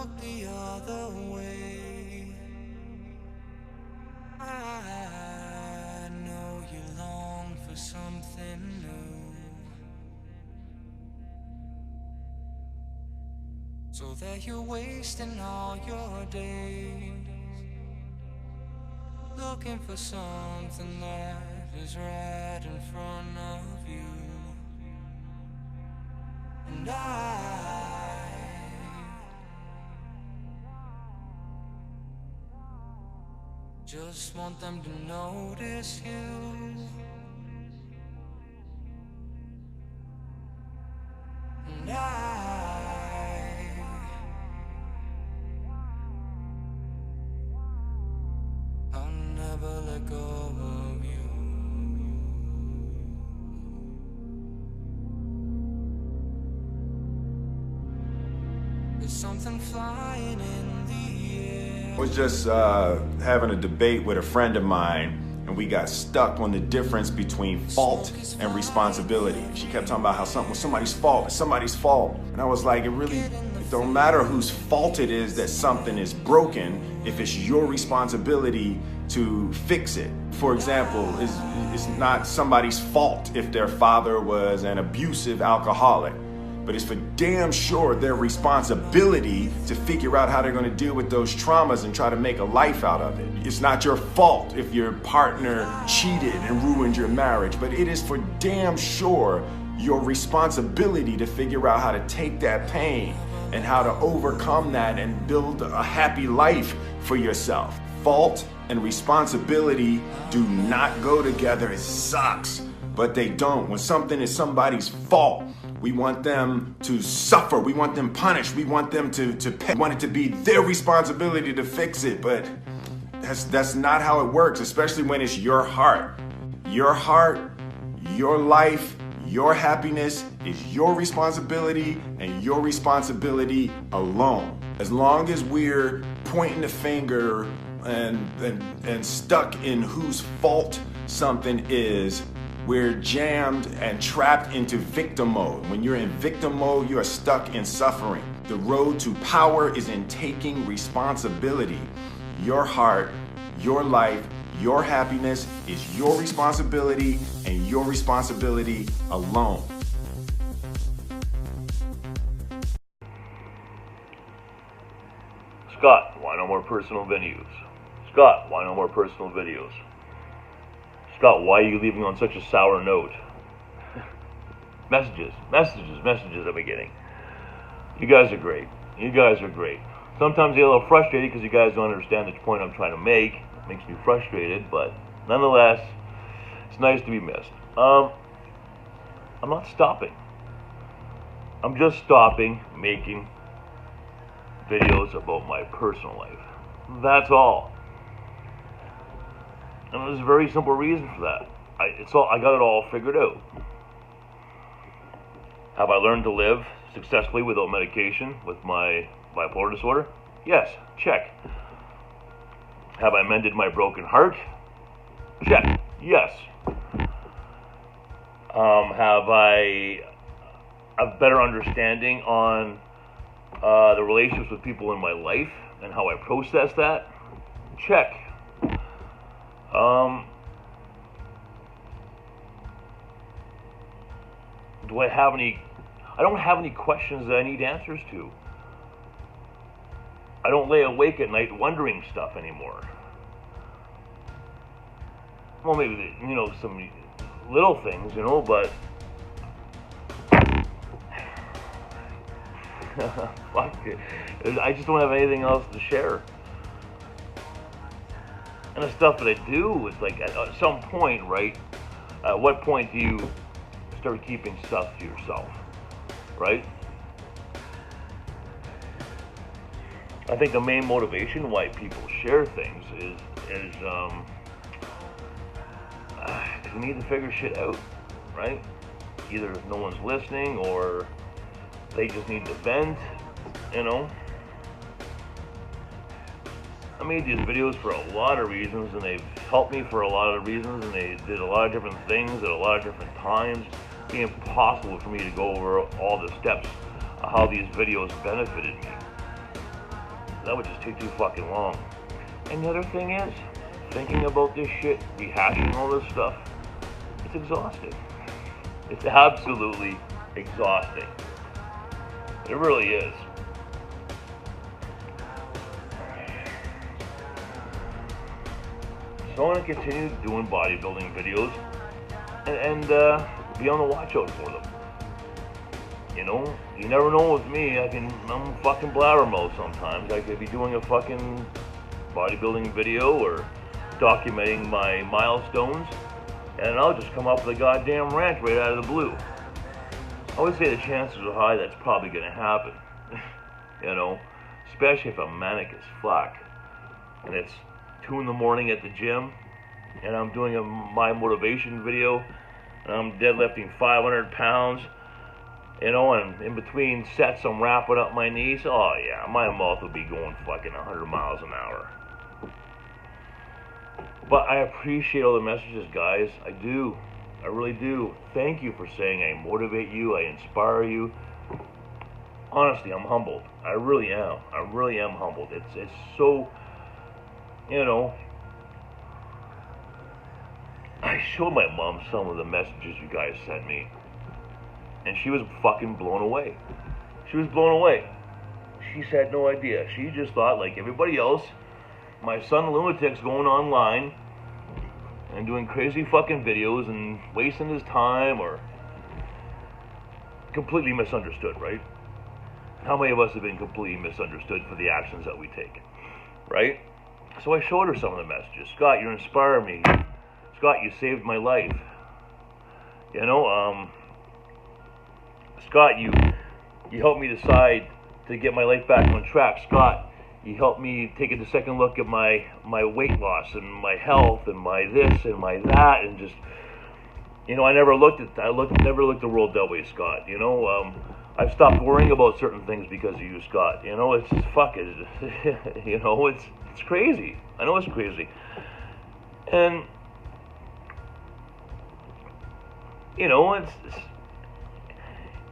look the other way. I know you long for something new, so that you're wasting all your days looking for something that is right in front of you. And I just want them to notice you. And I'll never let go of you. There's something flying in the air. I was just having a debate with a friend of mine, and we got stuck on the difference between fault and responsibility. She kept talking about how something was somebody's fault, it's somebody's fault. And I was like, it don't matter whose fault it is that something is broken if it's your responsibility to fix it. For example, it's not somebody's fault if their father was an abusive alcoholic, but it's for damn sure their responsibility to figure out how they're going to deal with those traumas and try to make a life out of it. It's not your fault if your partner cheated and ruined your marriage, but it is for damn sure your responsibility to figure out how to take that pain and how to overcome that and build a happy life for yourself. Fault and responsibility do not go together. It sucks, but they don't. When something is somebody's fault, we want them to suffer. We want them punished. We want them to pay. We want it to be their responsibility to fix it, but that's not how it works, especially when it's your heart. Your heart, your life, your happiness is your responsibility and your responsibility alone. As long as we're pointing the finger and stuck in whose fault something is, we're jammed and trapped into victim mode. When you're in victim mode, you are stuck in suffering. The road to power is in taking responsibility. Your heart, your life, your happiness is your responsibility and your responsibility alone. Scott, why no more personal venues? Scott, why no more personal videos? Scott, why are you leaving on such a sour note? Messages I've been getting. You guys are great. You guys are great. Sometimes I get a little frustrated because you guys don't understand the point I'm trying to make. It makes me frustrated, but nonetheless, it's nice to be missed. I'm not stopping. I'm just stopping making videos about my personal life. That's all. And there's a very simple reason for that. I got it all figured out. Have I learned to live successfully without medication with my bipolar disorder? Yes, check. Have I mended my broken heart? Check. Yes. Have I a better understanding on the relationships with people in my life and how I process that? Check. Do I have any? I don't have any questions that I need answers to. I don't lay awake at night wondering stuff anymore. Well, maybe, some little things, but fuck it. I just don't have anything else to share. And the stuff that I do is like, at some point, right? At what point do you start keeping stuff to yourself, right? I think the main motivation why people share things is they need to figure shit out, right? Either no one's listening or they just need to vent, I made these videos for a lot of reasons, and they've helped me for a lot of reasons, and they did a lot of different things at a lot of different times. It'd be impossible for me to go over all the steps of how these videos benefited me. that would just take too fucking long. And the other thing is, thinking about this shit, rehashing all this stuff, it's exhausting. It's absolutely exhausting. It really is. So I'm going to continue doing bodybuilding videos and be on the watch out for them. You know, you never know with me. I'm a fucking blabbermouth sometimes. I could be doing a fucking bodybuilding video or documenting my milestones, and I'll just come up with a goddamn rant right out of the blue. I would say the chances are high that's probably going to happen. You know, especially if I'm manic as fuck and it's 2 in the morning at the gym and I'm doing my motivation video and I'm deadlifting 500 pounds, you know, and in between sets I'm wrapping up my knees. Oh yeah, my mouth will be going fucking 100 miles an hour. But I appreciate all the messages, guys. I do. I really do. Thank you for saying I motivate you, I inspire you. Honestly, I'm humbled. I really am. I really am humbled. It's so, you know, I showed my mom some of the messages you guys sent me, and she was fucking blown away. She was blown away. She had no idea. She just thought, like everybody else, my son Lunatic's going online and doing crazy fucking videos and wasting his time, or completely misunderstood, right? How many of us have been completely misunderstood for the actions that we take, right? So I showed her some of the messages. Scott, you inspire me. Scott, you saved my life. You know, Scott, you helped me decide to get my life back on track. Scott, you helped me take a second look at my weight loss and my health and my this and my that, and just, you know, I never looked the world that way, Scott. You know, I've stopped worrying about certain things because of you, Scott. You know, it's just fuck it. You know, it's crazy. I know it's crazy, and you know,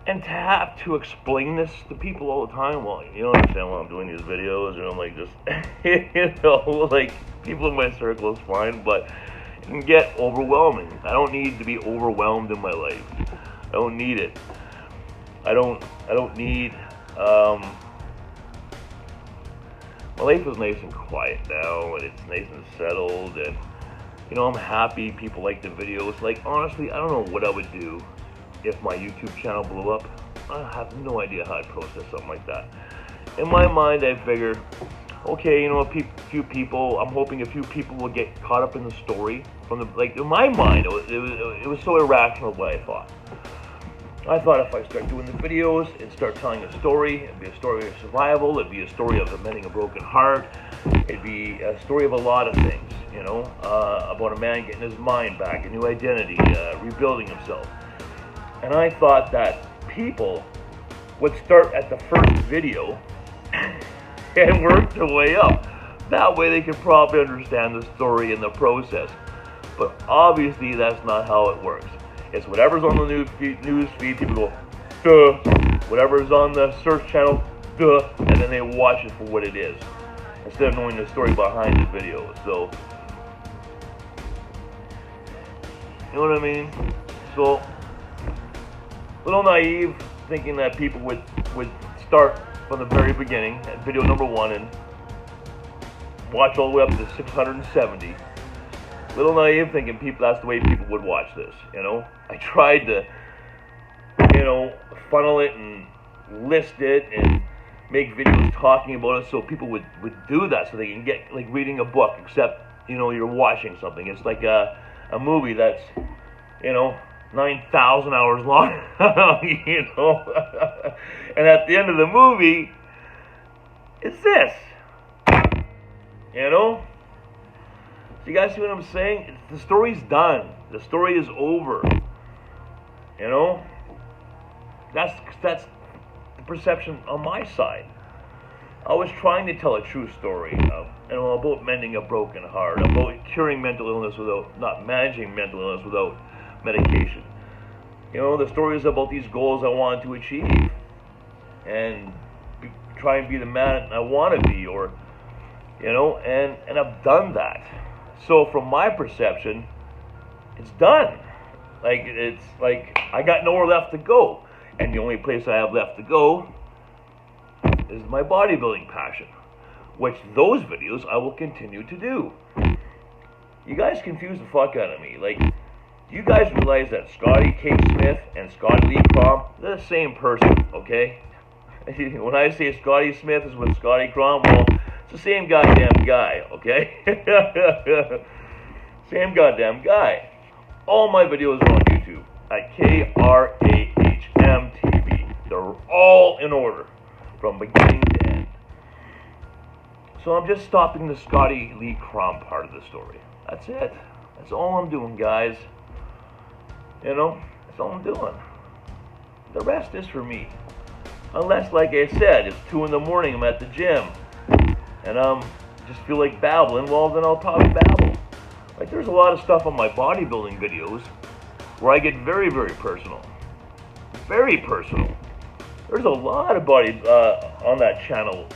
and to have to explain this to people all the time, well, you don't understand why I'm doing these videos, and I'm like, just, you know, like, people in my circle is fine, but it can get overwhelming. I don't need to be overwhelmed in my life. I don't need it. I don't need, my life is nice and quiet now, and it's nice and settled, and, you know, I'm happy people like the videos. Like, honestly, I don't know what I would do if my YouTube channel blew up. I have no idea how I'd process something like that. In my mind, I figure, okay, you know, a few people, I'm hoping a few people will get caught up in the story. From the, like, in my mind, it was so irrational what I thought. I thought if I start doing the videos and start telling a story, it'd be a story of survival, it'd be a story of mending a broken heart, it'd be a story of a lot of things, you know, about a man getting his mind back, a new identity, rebuilding himself. And I thought that people would start at the first video and work their way up. That way they could probably understand the story and the process. But obviously that's not how it works. It's whatever's on the news feed, people go, duh. Whatever's on the search channel, duh. And then they watch it for what it is, instead of knowing the story behind the video. So, you know what I mean? So, a little naive, thinking that people would start from the very beginning at video number 1 and watch all the way up to 670. A little naive, thinking that's the way people would watch this, you know. I tried to, you know, funnel it and list it and make videos talking about it so people would do that, so they can get, like, reading a book, except, you know, you're watching something. It's like a movie that's, you know, 9,000 hours long, you know, and at the end of the movie, it's this, you know. So you guys see what I'm saying? The story's done. The story is over. You know, that's the perception on my side. I was trying to tell a true story, you know, about mending a broken heart, about curing mental illness not managing mental illness without medication. You know, the story is about these goals I wanted to achieve, and try and be the man I want to be, or, you know, and I've done that. So from my perception, it's done. Like, it's like I got nowhere left to go. And the only place I have left to go is my bodybuilding passion, which those videos I will continue to do. You guys confuse the fuck out of me. Like, do you guys realize that Scotty K. Smith and Scotty Lee Crom, they're the same person, okay? When I say Scotty Smith is with Scotty Crom, well, it's the same goddamn guy, okay? Same goddamn guy. All my videos are on YouTube at KRAHM TV. They're all in order, from beginning to end. So I'm just stopping the Scotty Lee Crom part of the story. That's it. That's all I'm doing, guys. You know, that's all I'm doing. The rest is for me. Unless, like I said, it's 2 in the morning, I'm at the gym, and just feel like babbling, well, then I'll probably babble. Like, there's a lot of stuff on my bodybuilding videos where I get very, very personal. Very personal. There's a lot of body on that channel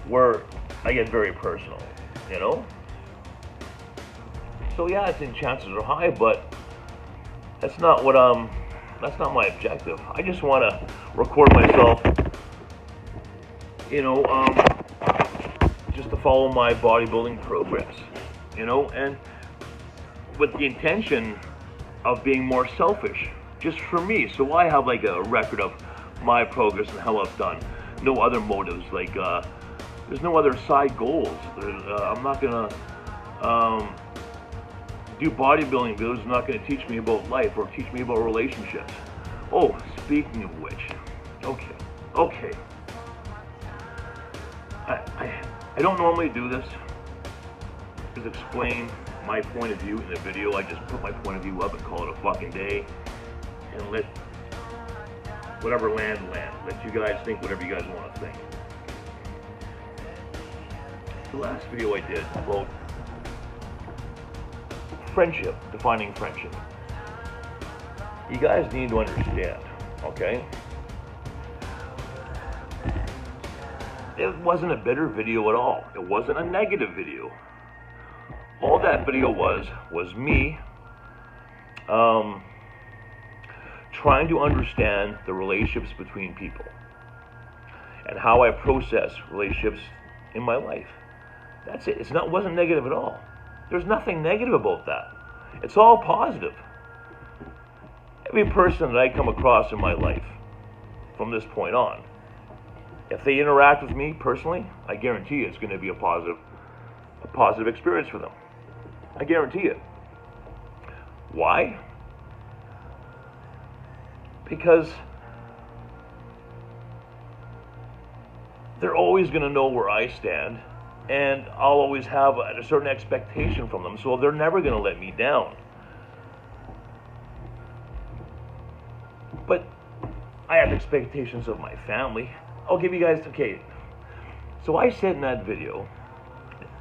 where I get very personal, you know? So yeah, I think chances are high, but that's not what that's not my objective. I just want to record myself, you know, just to follow my bodybuilding progress, you know, and with the intention of being more selfish, just for me. So I have like a record of my progress and how I've done. No other motives, like there's no other side goals. I'm not gonna do bodybuilding videos. It's not gonna teach me about life or teach me about relationships. Oh, speaking of which, okay. I don't normally do this, is explain my point of view in a video. I just put my point of view up and call it a fucking day, and let whatever land. Let you guys think whatever you guys want to think. The last video I did about friendship, defining friendship. You guys need to understand, okay? It wasn't a bitter video at all. It wasn't a negative video. All that video was me trying to understand the relationships between people and how I process relationships in my life. That's it. It wasn't negative at all. There's nothing negative about that. It's all positive. Every person that I come across in my life from this point on, if they interact with me personally, I guarantee it's going to be a positive experience for them. I guarantee it. Why? Because they're always going to know where I stand, and I'll always have a certain expectation from them, so they're never going to let me down. But I have expectations of my family. I'll give you guys, okay, so I said in that video,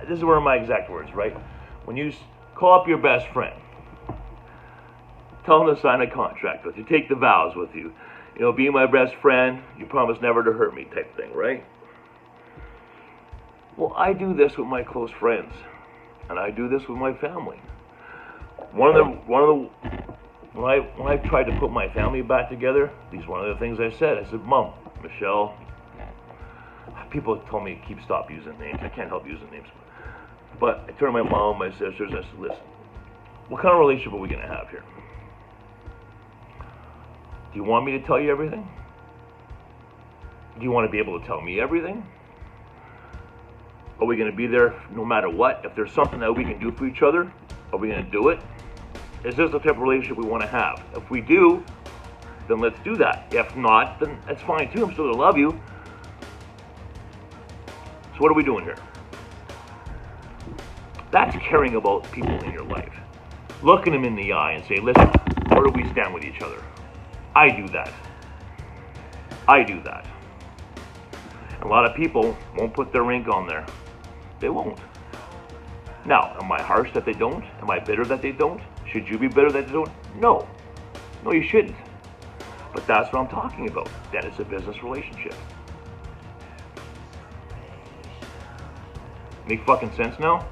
this is where my exact words, right? When you call up your best friend, tell him to sign a contract with you, take the vows with you, you know, be my best friend, you promise never to hurt me type thing, right? Well, I do this with my close friends, and I do this with my family. When I tried to put my family back together, these are one of the things I said. I said, Mom, Michelle, people told me to stop using names. I can't help using names. But I turned to my mom, my sisters, I said, listen, what kind of relationship are we going to have here? Do you want me to tell you everything? Do you want to be able to tell me everything? Are we going to be there no matter what? If there's something that we can do for each other, are we going to do it? Is this the type of relationship we want to have? If we do, then let's do that. If not, then that's fine too. I'm still going to love you. So what are we doing here? That's caring about people in your life. Looking them in the eye and say, listen, where do we stand with each other? I do that. I do that. A lot of people won't put their ink on there. They won't. Now, am I harsh that they don't? Am I bitter that they don't? Should you be bitter that they don't? No. No, you shouldn't. But that's what I'm talking about. Then it's a business relationship. Make fucking sense now?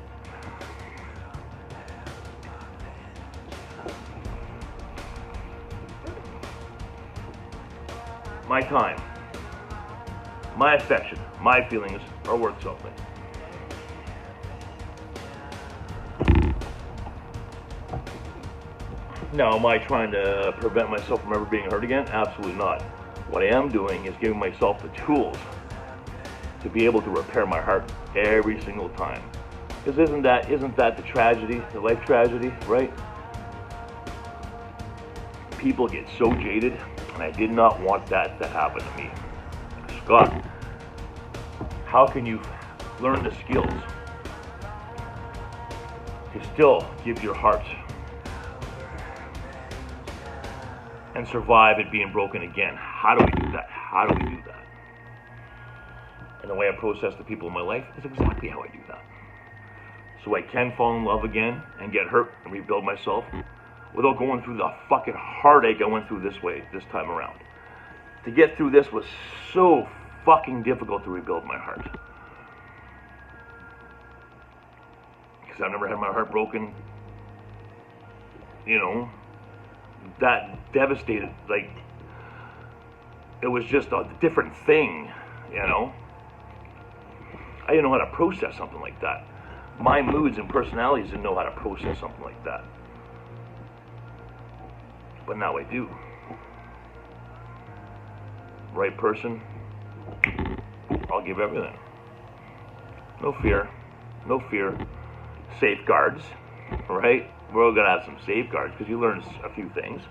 My time, my affection, my feelings are worth something. Now, am I trying to prevent myself from ever being hurt again? Absolutely not. What I am doing is giving myself the tools to be able to repair my heart every single time. Because isn't that the tragedy, the life tragedy, right? People get so jaded, and I did not want that to happen to me. Scott, how can you learn the skills to still give your heart and survive it being broken again? How do we do that? How do we do that? And the way I process the people in my life is exactly how I do that. So I can fall in love again and get hurt and rebuild myself without going through the fucking heartache I went through this time around. To get through this was so fucking difficult to rebuild my heart. Because I've never had my heart broken, that devastated, like, it was just a different thing, I didn't know how to process something like that. My moods and personalities didn't know how to process something like that. But now I do. Right person, I'll give everything. No fear. Safeguards, right? We're all gonna have some safeguards because you learn a few things.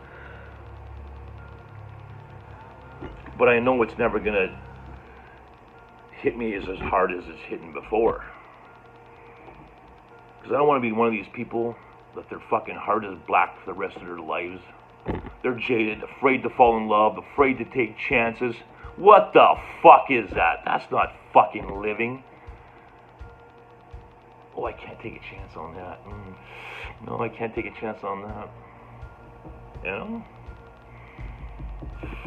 But I know it's never gonna hit me as hard as it's hitting before. Because I don't want to be one of these people that their fucking heart is black for the rest of their lives. They're jaded, afraid to fall in love, afraid to take chances. What the fuck is that? That's not fucking living. Oh, I can't take a chance on that. No, I can't take a chance on that.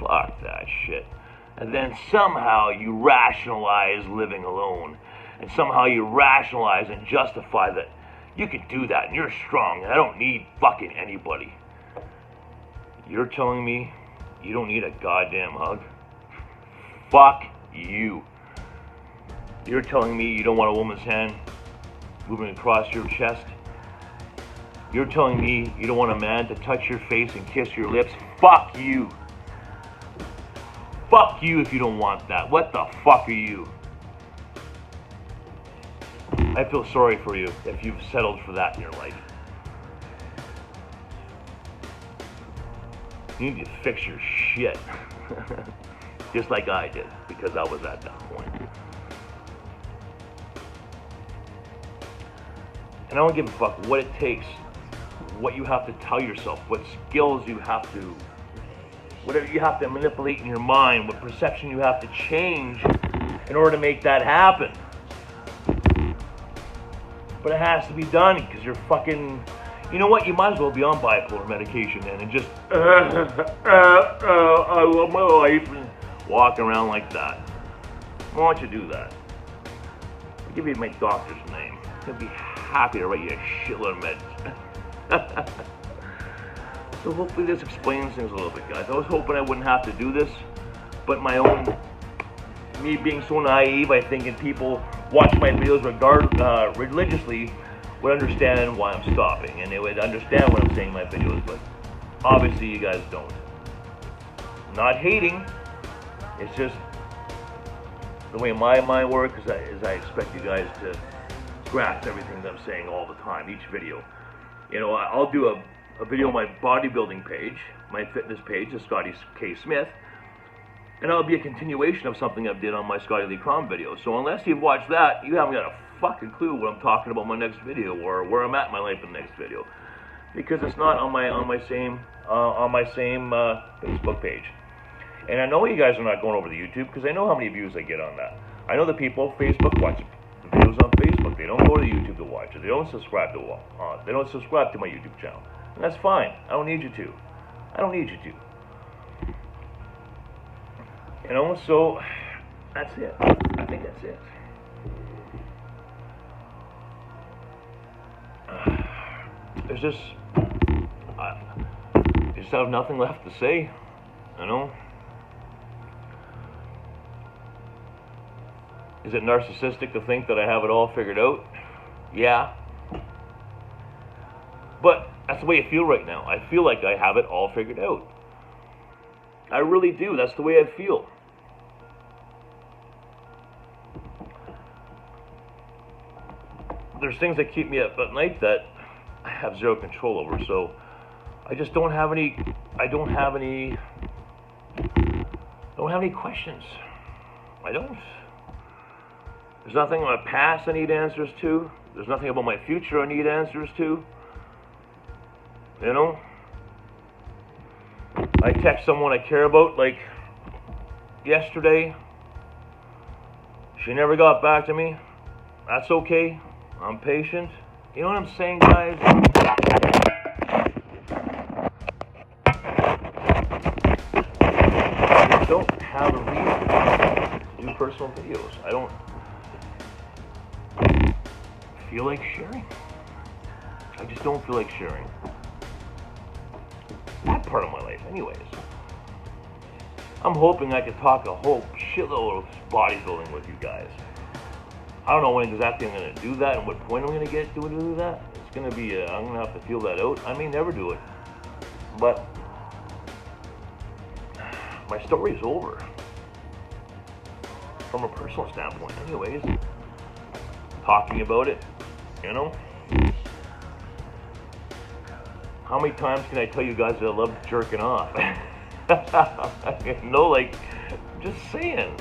Fuck that shit. And then somehow you rationalize living alone. And somehow you rationalize and justify that you can do that and you're strong and I don't need fucking anybody. You're telling me you don't need a goddamn hug? Fuck you. You're telling me you don't want a woman's hand moving across your chest? You're telling me you don't want a man to touch your face and kiss your lips? Fuck you. Fuck you if you don't want that. What the fuck are you? I feel sorry for you if you've settled for that in your life. You need to fix your shit. Just like I did, because I was at that point. And I don't give a fuck what it takes, what you have to tell yourself, what skills you have to, whatever you have to manipulate in your mind, what perception you have to change in order to make that happen. But it has to be done because you're fucking, you know what, you might as well be on bipolar medication then and just, I love my life, and walk around like that. Why don't you do that? I'll give you my doctor's name. He'll be happy to write you a shitload of meds. So hopefully this explains things a little bit, guys. I was hoping I wouldn't have to do this, but me being so naive, I think, and people watch my videos religiously would understand why I'm stopping, and they would understand what I'm saying in my videos, but obviously you guys don't. Not hating, it's just the way my mind works is I expect you guys to grasp everything that I'm saying all the time, each video. I'll do a video on my bodybuilding page, my fitness page, is Scotty K. Smith, and that'll be a continuation of something I did on my Scotty Lee Crom video. So unless you've watched that, you haven't got a fucking clue what I'm talking about in my next video or where I'm at in my life in the next video, because it's not on my same Facebook page. And I know you guys are not going over to YouTube because I know how many views I get on that. I know the people Facebook watch the videos on Facebook. They don't go to YouTube to watch it. They don't subscribe to my YouTube channel. And that's fine. I don't need you to. So that's it. I think that's it. there's just, I just have nothing left to say, you know? Is it narcissistic to think that I have it all figured out? Yeah. But that's the way I feel right now. I feel like I have it all figured out. I really do. That's the way I feel. There's things that keep me up at night that I have zero control over. So I just don't have any questions. I don't. There's nothing in my past I need answers to. There's nothing about my future I need answers to. You know? I text someone I care about, like yesterday. She never got back to me. That's okay. I'm patient. You know what I'm saying, guys? I don't have a reason to do personal videos. I don't feel like sharing. I just don't feel like sharing. That part of my life, anyways. I'm hoping I could talk a whole shitload of bodybuilding with you guys. I don't know when exactly I'm going to do that and what point I'm going to get to do that. It's going to be, I'm going to have to feel that out. I may never do it. But my story's over. From a personal standpoint, anyways. Talking about it, you know? How many times can I tell you guys that I love jerking off? No, like, just saying.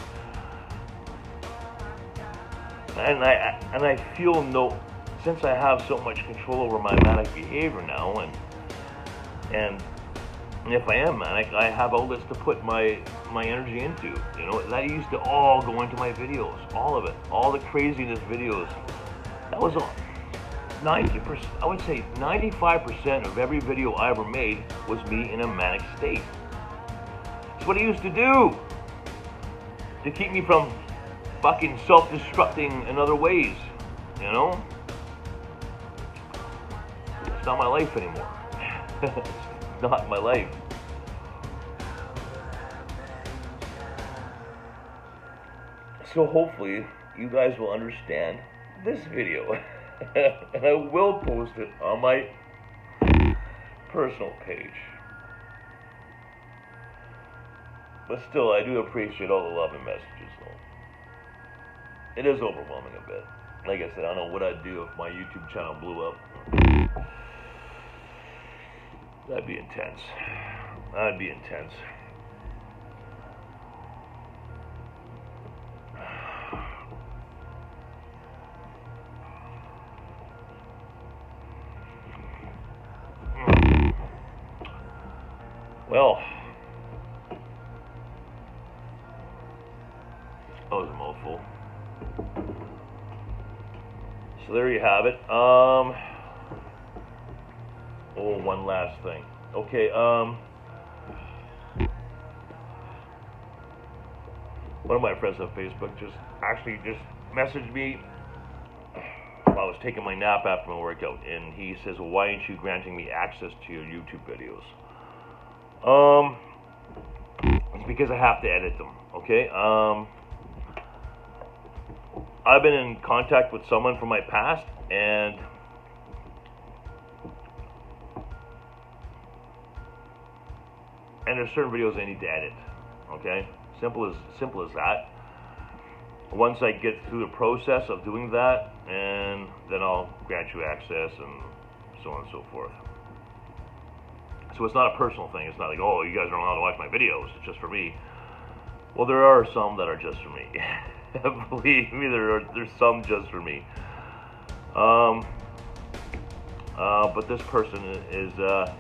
And I feel since I have so much control over my manic behavior now, and if I am manic, I have all this to put my energy into. You know, that used to all go into my videos, all of it, all the craziness videos. That was all. 90%, I would say 95% of every video I ever made was me in a manic state. It's what I used to do to keep me from fucking self-destructing in other ways, you know? It's not my life anymore. It's not my life. So hopefully you guys will understand this video. And I will post it on my personal page. But still, I do appreciate all the love and messages, though. It is overwhelming a bit. Like I said, I don't know what I'd do if my YouTube channel blew up. That'd be intense. That'd be intense. Well, that was a mouthful. So there you have it. Oh, one last thing. Okay, one of my friends on Facebook just messaged me while I was taking my nap after my workout, and he says, well, why aren't you granting me access to your YouTube videos? It's because I have to edit them, okay? I've been in contact with someone from my past, and there's certain videos I need to edit, okay? Simple as that. Once I get through the process of doing that, and then I'll grant you access and so on and so forth. So it's not a personal thing. It's not like, oh, you guys aren't allowed to watch my videos. It's just for me. Well, there are some that are just for me. Believe me, there's some just for me. But this person is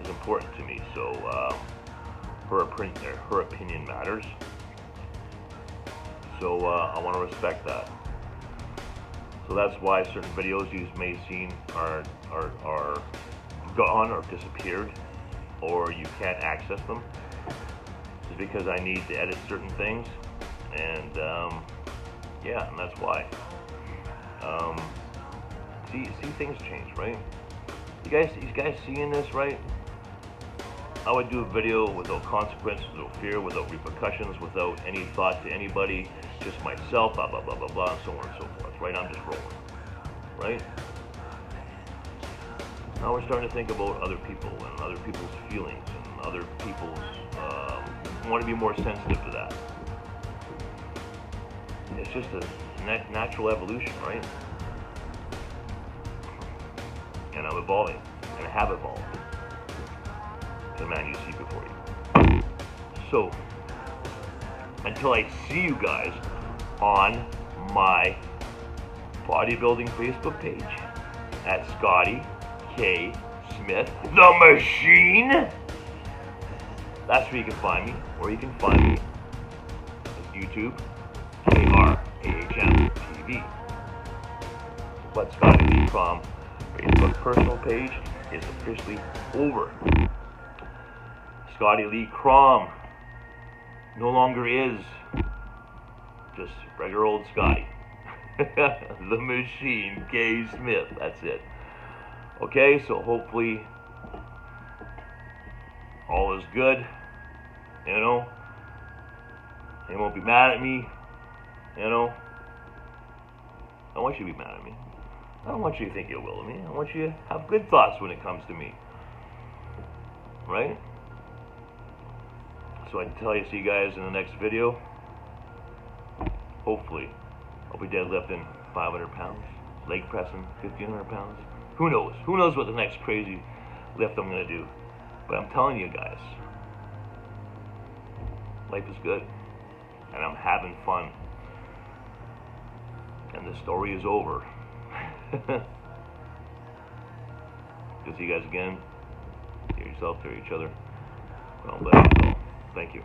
important to me. So her opinion matters. So I want to respect that. So that's why certain videos you may have seen are gone or disappeared, or you can't access them. It's because I need to edit certain things, and yeah, and that's why. See, things change, right? You guys seeing this, right? I would do a video without consequences, without fear, without repercussions, without any thought to anybody, just myself, blah, blah, blah, blah, blah, and so on and so forth, right? I'm just rolling, right? Now we're starting to think about other people and other people's feelings and other people's, want to be more sensitive to that. It's just a natural evolution, right? And I'm evolving, and I have evolved. The man you see before you. So, until I see you guys on my bodybuilding Facebook page at Scotty K. Smith, the Machine. That's where you can find me, or you can find me on YouTube, KRAHM TV. But Scotty Lee Crom Facebook personal page is officially over. Scotty Lee Crom no longer is just regular old Scotty. The Machine K. Smith, that's it. Okay, so hopefully all is good, you know. They won't be mad at me, you know. I want you to be mad at me. I don't want you to think ill will of me. I want you to have good thoughts when it comes to me. Right? So until I see you guys in the next video, hopefully I'll be deadlifting 500 pounds, leg pressing 1,500 pounds. Who knows? Who knows what the next crazy lift I'm going to do? But I'm telling you guys, life is good, and I'm having fun, and the story is over. Good to see you guys again. Take care of yourself, take care of each other. Well, bless you all. Thank you.